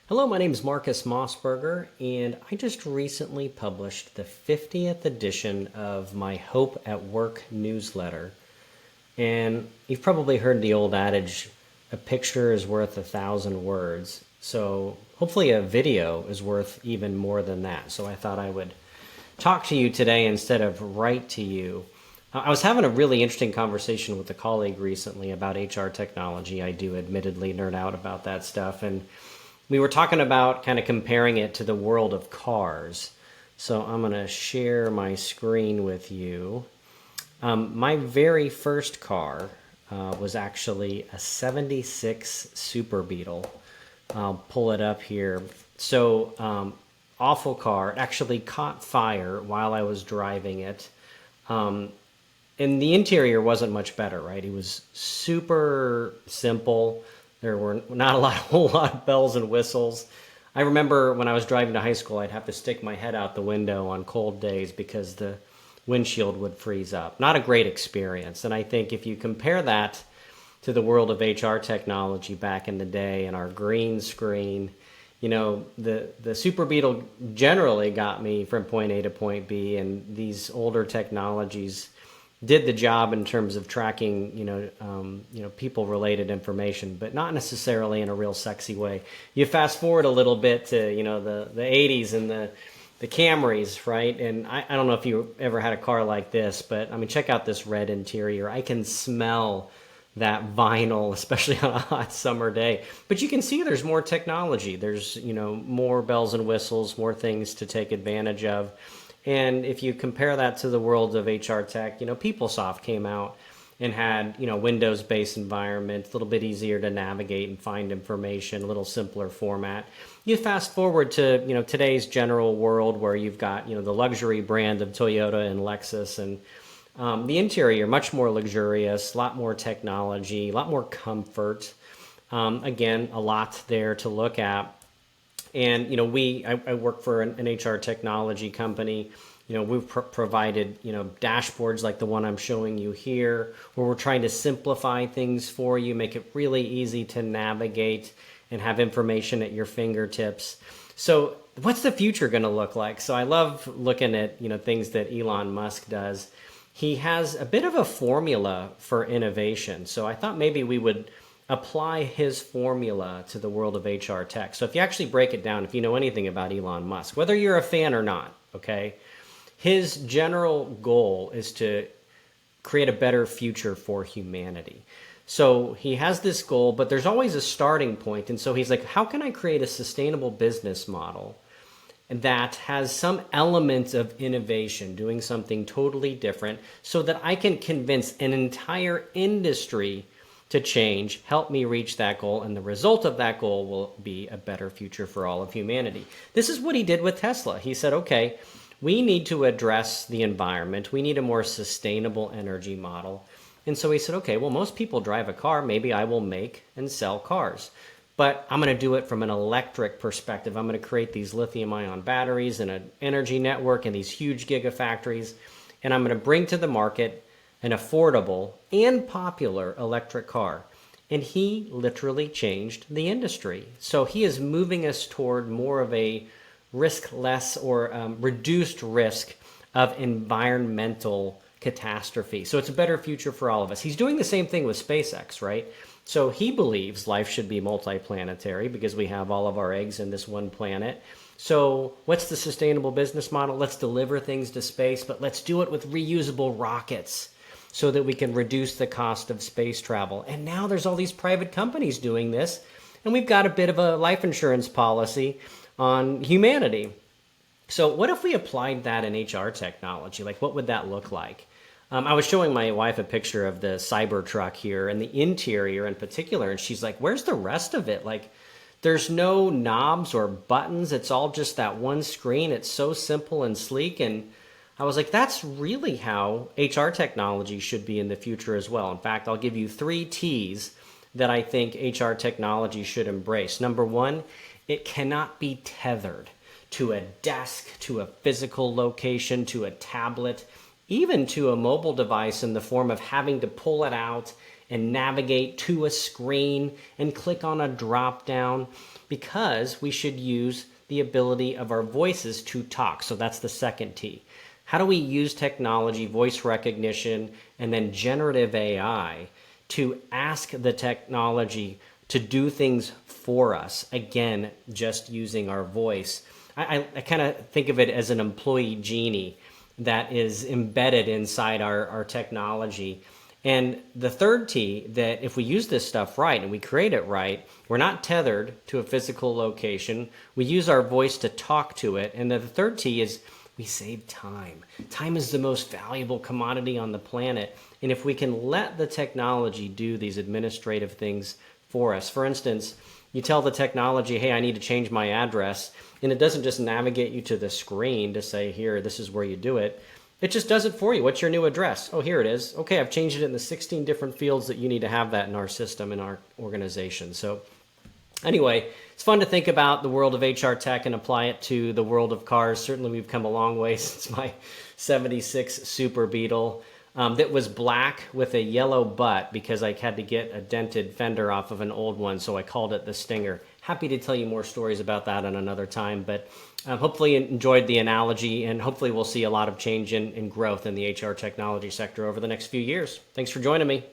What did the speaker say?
Hello, my name is Marcus Mossberger, and I just recently published the 50th edition of my Hope at Work newsletter. And you've probably heard the old adage, a picture is worth 1,000 words. So hopefully a video is worth even more than that. So I thought I would talk to you today instead of write to you. I was having a really interesting conversation with a colleague recently about HR technology. I do admittedly nerd out about that stuff. And we were talking about kind of comparing it to the world of cars. So I'm going to share my screen with you. My very first car was actually a 76 Super Beetle. I'll pull it up here. So awful car. It actually caught fire while I was driving it. And the interior wasn't much better, right? It was super simple. There were not a whole lot of bells and whistles. I remember when I was driving to high school, I'd have to stick my head out the window on cold days because the windshield would freeze up. Not a great experience. And I think if you compare that to the world of HR technology back in the day and our green screen, the Super Beetle generally got me from point A to point B, and these older technologies did the job in terms of tracking, people related information, but not necessarily in a real sexy way. You fast forward a little bit to, the 80s and the Camrys, right? And I don't know if you ever had a car like this, but I mean, check out this red interior. I can smell that vinyl, especially on a hot summer day. But you can see there's more technology. There's, more bells and whistles, more things to take advantage of. And if you compare that to the world of HR tech, PeopleSoft came out and had, Windows-based environment, a little bit easier to navigate and find information, a little simpler format. You fast forward to, today's general world where you've got, the luxury brand of Toyota and Lexus, and the interior, much more luxurious, a lot more technology, a lot more comfort. Again, a lot there to look at. And, I work for an HR technology company. We've provided, dashboards like the one I'm showing you here, where we're trying to simplify things for you, make it really easy to navigate and have information at your fingertips. So what's the future going to look like? So I love looking at, things that Elon Musk does. He has a bit of a formula for innovation. So I thought maybe we would apply his formula to the world of HR tech. So if you actually break it down, if you know anything about Elon Musk, whether you're a fan or not, okay, his general goal is to create a better future for humanity. So he has this goal, but there's always a starting point. And so he's like, how can I create a sustainable business model that has some element of innovation, doing something totally different, so that I can convince an entire industry to change, help me reach that goal, and the result of that goal will be a better future for all of humanity. This is what he did with Tesla. He said, okay, we need to address the environment. We need a more sustainable energy model. And so he said, okay, well, most people drive a car. Maybe I will make and sell cars. But I'm going to do it from an electric perspective. I'm going to create these lithium-ion batteries and an energy network and these huge gigafactories. And I'm going to bring to the market an affordable and popular electric car. And he literally changed the industry. So he is moving us toward more of a risk-less or reduced risk of environmental catastrophe. So it's a better future for all of us. He's doing the same thing with SpaceX, right? So he believes life should be multiplanetary because we have all of our eggs in this one planet. So what's the sustainable business model? Let's deliver things to space, but let's do it with reusable rockets, so that we can reduce the cost of space travel. And now there's all these private companies doing this, and we've got a bit of a life insurance policy on humanity. So what if we applied that in HR technology? Like, what would that look like? I was showing my wife a picture of the Cybertruck here and the interior in particular, and she's like, where's the rest of it? Like, there's no knobs or buttons. It's all just that one screen. It's so simple and sleek. And I was like, that's really how HR technology should be in the future as well. In fact, I'll give you 3 T's that I think HR technology should embrace. Number 1, it cannot be tethered to a desk, to a physical location, to a tablet, even to a mobile device in the form of having to pull it out and navigate to a screen and click on a drop down, because we should use the ability of our voices to talk. So that's the second T. How do we use technology, voice recognition, and then generative AI to ask the technology to do things for us? Again, just using our voice. I kind of think of it as an employee genie that is embedded inside our technology. And the third T, that if we use this stuff right and we create it right, we're not tethered to a physical location. We use our voice to talk to it. And the third T is we save time. Time is the most valuable commodity on the planet. And if we can let the technology do these administrative things for us, for instance, you tell the technology, hey, I need to change my address, and it doesn't just navigate you to the screen to say, here, this is where you do it. It just does it for you. What's your new address? Oh, here it is. Okay, I've changed it in the 16 different fields that you need to have that in our system, in our organization. So anyway, it's fun to think about the world of HR tech and apply it to the world of cars. Certainly we've come a long way since my 76 Super Beetle that was black with a yellow butt because I had to get a dented fender off of an old one, so I called it the Stinger. Happy to tell you more stories about that at another time, but hopefully you enjoyed the analogy, and hopefully we'll see a lot of change in growth in the HR technology sector over the next few years. Thanks for joining me.